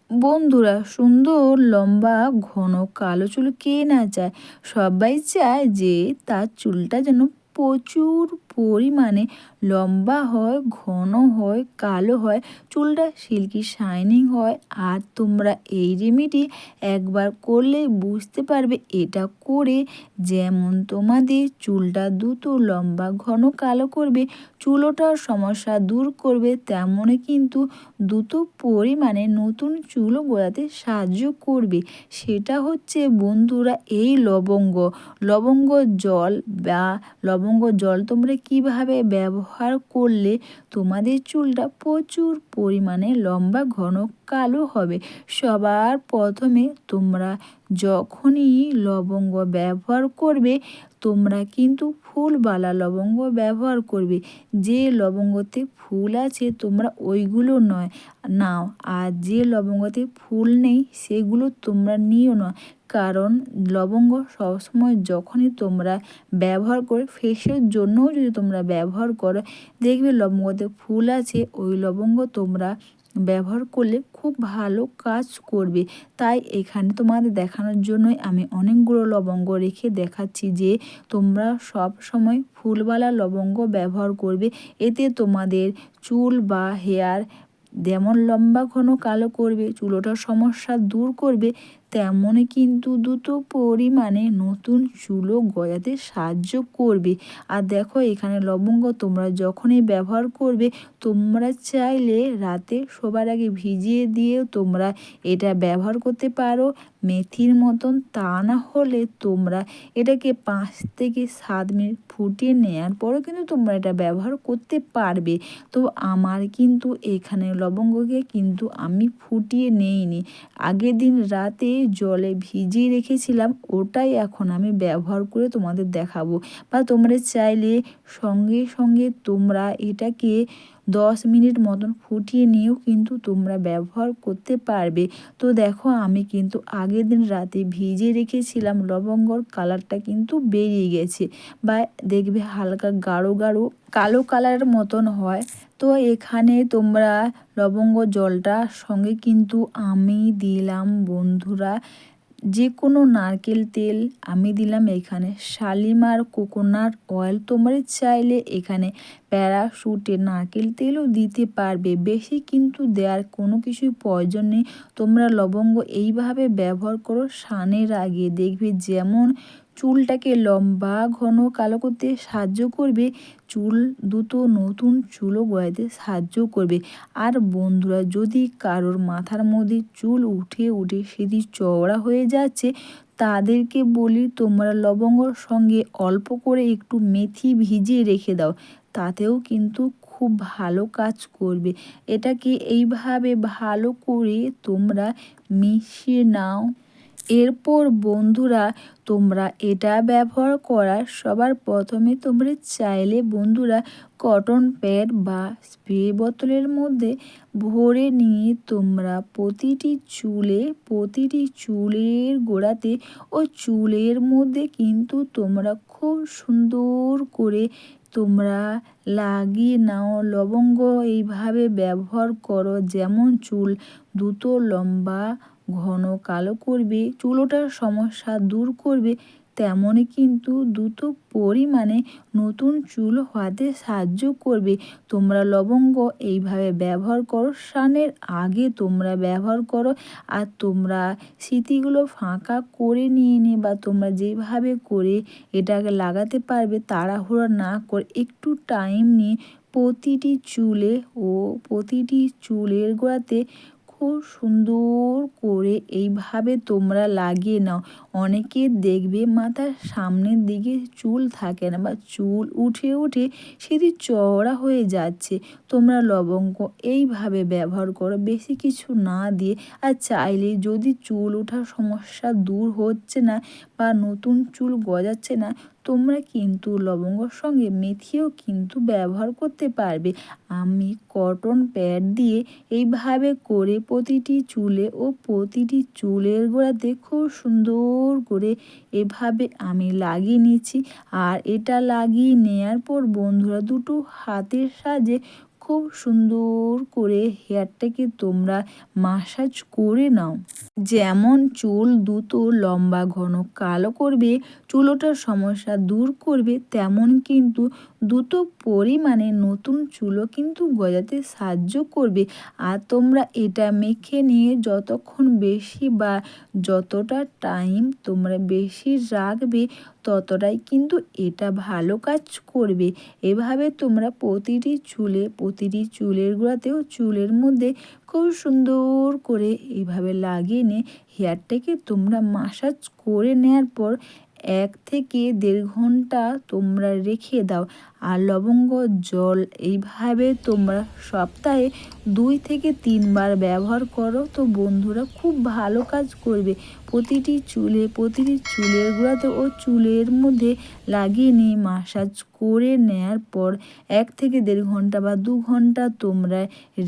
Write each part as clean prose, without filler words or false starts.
বন্ধুরা, সুন্দর লম্বা ঘন কালো চুল কে না চায়? সবাই চায় যে তার চুলটা যেন প্রচুর পরিমাণে লম্বা হয়, ঘন হয়, কালো হয়, চুলটা সিল্কি শাইনিং হয়। আর তোমরা এই রেমেডি একবার করলে বুঝতে পারবে এটা করে যেমন তোমাদের চুলটা দ্রুত লম্বা ঘন কালো করবে, চুলোটার সমস্যা দূর করবে, তেমনই কিন্তু দ্রুত পরিমাণে নতুন চুলও গজাতে সাহায্য করবে। সেটা হচ্ছে বন্ধুরা এই লবঙ্গ জল বা লবঙ্গ জল তোমরা কিভাবে ব্যবহার করলে তোমাদের চুলটা প্রচুর পরিমাণে লম্বা ঘন কালো হবে। সবার প্রথমে তোমরা যখনই লবঙ্গ ব্যবহার করবে, তোমরা কিন্তু ফুলবালা লবঙ্গ ব্যবহার করবে। যে লবঙ্গতে ফুল আছে তোমরা ওইগুলো নাও, আর যে লবঙ্গতে ফুল নেই সেগুলো তোমরা নিও না। কারণ লবঙ্গ সবসময় যখনই তোমরা ব্যবহার করে ফেসের জন্যও যদি তোমরা ব্যবহার করো, দেখবে লবঙ্গতে ফুল আছে, ওই লবঙ্গ তোমরা ব্যবহার করলে খুব ভালো কাজ করবে। তাই এখানে তোমাদের দেখানোর জন্যই আমি অনেকগুলো লবঙ্গ রেখে দেখাচ্ছি যে তোমরা সব সময় ফুলবালা লবঙ্গ ব্যবহার করবে। এতে তোমাদের চুল বা হেয়ার যেমন লম্বা ঘন কালো করবে, চুলোটার সমস্যা দূর করবে, তেমনই কিন্তু দ্রুত পরিমাণে নতুন চুলও গজাতে সাহায্য করবে। আর দেখো এখানে লবঙ্গ তোমরা যখনই ব্যবহার করবে, তোমরা চাইলে রাতে শোবার আগে ভিজিয়ে দিয়েও তোমরা এটা ব্যবহার করতে পারো মেথির মতন। তা না হলে তোমরা এটাকে 5 থেকে 7 মিনিট ফুটিয়ে নেওয়ার পরও কিন্তু তোমরা এটা ব্যবহার করতে পারবে। তো আমার কিন্তু এখানে লবঙ্গকে কিন্তু আমি ফুটিয়ে নেইনি, আগের দিন রাতে জলে ভিজিয়ে রেখেছিলাম, ওটাই এখন আমি ব্যবহার করে তোমাদের দেখাবো। বা তোমরা চাইলে সঙ্গে সঙ্গে তোমরা এটাকে 10 মিনিট মতন ফুটিয়ে নিয়েও কিন্তু তোমরা ব্যবহার করতে পারবে। তো দেখো আমি কিন্তু আগের দিন রাতে ভিজিয়ে রেখেছিলাম, লবঙ্গর কালারটা কিন্তু বেরিয়ে গেছে, বা দেখবে হালকা গাঢ় গাঢ় কালো কালারের মতন হয়। তো এখানে তোমরা লবঙ্গ জলটার সঙ্গে কিন্তু আমি দিলাম বন্ধুরা যে কোনো নারকেল তেল, আমি দিলাম এখানে শালিমার কোকোনাট অয়েল, তোমরা চাইলে এখানে প্যারাশুটের নারকেল তেলও দিতে পারবে। বেশি কিন্তু দেওয়ার কোনো কিছুই প্রয়োজন নেই। তোমরা লবঙ্গ এইভাবে ব্যবহার করো স্নানের আগে, দেখবে যেমন চুলটাকে লম্বা ঘন কালো করতে সাহায্য করবে, চুল দ্রুত নতুন চুলও গজাতে সাহায্য করবে। আর বন্ধুরা, যদি কারোর মাথার মধ্যে চুল উঠে উঠে সেটি চওড়া হয়ে যাচ্ছে, তাদেরকে বলি তোমরা লবঙ্গর সঙ্গে অল্প করে একটু মেথি ভিজিয়ে রেখে দাও, তাতেও কিন্তু খুব ভালো কাজ করবে। এটাকে এইভাবে ভালো করে তোমরা মিশিয়ে নাও। এরপর বন্ধুরা, তোমরা এটা ব্যবহার করার সবার প্রথমে তোমরা চাইলে বন্ধুরা কটন প্যাড বা স্প্রে বোতলের মধ্যে ভরে নিয়ে তোমরা প্রতিটি চুলের গোড়াতে ও চুলের মধ্যে কিন্তু তোমরা খুব সুন্দর করে তোমরা লাগিয়ে নাও। লবঙ্গ এইভাবে ব্যবহার করো, যেমন চুল দ্রুত লম্বা ঘন কালো করবে, চুলোটার সমস্যা দূর করবে, তেমনই কিন্তু দ্রুত পরিমাণে নতুন চুল হওয়াতে সাহায্য করবে। তোমরা লবঙ্গ এইভাবে ব্যবহার করো, স্নানের আগে তোমরা ব্যবহার করো। আর তোমরা স্মৃতিগুলো ফাঁকা করে নিয়ে বা তোমরা যেভাবে করে এটাকে লাগাতে পারবে, তাড়াহুড়ো না করে একটু টাইম নিয়ে প্রতিটি চুলে ও প্রতিটি চুলের গোড়াতে খুব সুন্দর করে এইভাবে তোমরা লাগিয়ে নাও। অনেকের দেখবে মাথার সামনের দিকে চুল থাকে না, বা চুল উঠে উঠে সেটি চওড়া হয়ে যাচ্ছে। তোমরা লবঙ্গ এইভাবে ব্যবহার করো বেশি কিছু না দিয়ে। আর চাইলে যদি চুল ওঠার সমস্যা দূর হচ্ছে না বা নতুন চুল গজাচ্ছে না, তোমরা কিন্তু লবঙ্গর সঙ্গে মেথিও কিন্তু ব্যবহার করতে পারবে। আমি কটন প্যাড দিয়ে এইভাবে করে প্রতিটি চুলে ও প্রতিটি চুলের গোড়াতে খুব সুন্দর করে এভাবে আমি লাগিয়ে নিচ্ছি। আর এটা লাগিয়ে নেওয়ার পর বন্ধুরা, দুটো হাতের সাহায্যে খুব সুন্দর করে হেয়ারটাকে তোমরা মাসাজ করে নাও। যেমন চুল দ্রুত লম্বা ঘন কালো করবে, চুলোটার সমস্যা দূর করবে, তেমন কিন্তু দ্রুত পরিমাণে নতুন চুলও কিন্তু গজাতে সাহায্য করবে। আর তোমরা এটা মেখে নিয়ে যতক্ষণ বেশি বা যতটা টাইম তোমরা বেশি রাখবে ততটাই কিন্তু এটা ভালো কাজ করবে। এভাবে তোমরা প্রতিটি চুলের গোড়াতেও চুলের মধ্যে খুব সুন্দর করে এভাবে লাগিয়ে নিয়ে হেয়ারটাকে তোমরা মাসাজ করে নেওয়ার পর 1 থেকে 1.5 ঘন্টা তোমরা রেখে দাও। আর লবঙ্গ জল এইভাবে তোমরা সপ্তাহে 2 থেকে 3 বার ব্যবহার করো তো বন্ধুরা, খুব ভালো কাজ করবে। প্রতিটি চুলের গোড়াতে ও চুলের মধ্যে লাগিয়ে নিয়ে মাসাজ করে নেওয়ার পর 1 থেকে 1.5 ঘন্টা বা 2 ঘন্টা তোমরা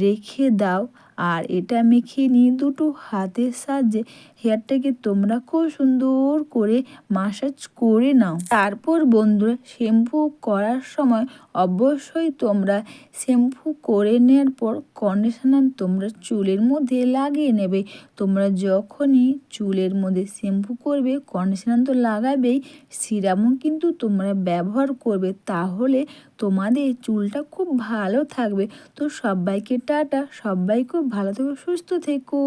রেখে দাও। আর এটা মেখে নিয়ে দুটো হাতের সাহায্যে হেয়ারটাকে তোমরা খুব সুন্দর করে মাসাজ করে নাও। তারপর বন্ধুরা, শ্যাম্পু করার সময় অবশ্যই তোমরা শ্যাম্পু করে নেওয়ার পর কন্ডিশনার তোমরা চুলের মধ্যে লাগিয়ে নেবে। তোমরা যখনই চুলের মধ্যে শ্যাম্পু করবে, কন্ডিশনার তো লাগাবেই, সিরামও কিন্তু তোমরা ব্যবহার করবে, তাহলে তোমাদের চুলটা খুব ভালো থাকবে। তো সবাইকে টাটা, সবাই খুব ভালো থেকো, সুস্থ থেকো।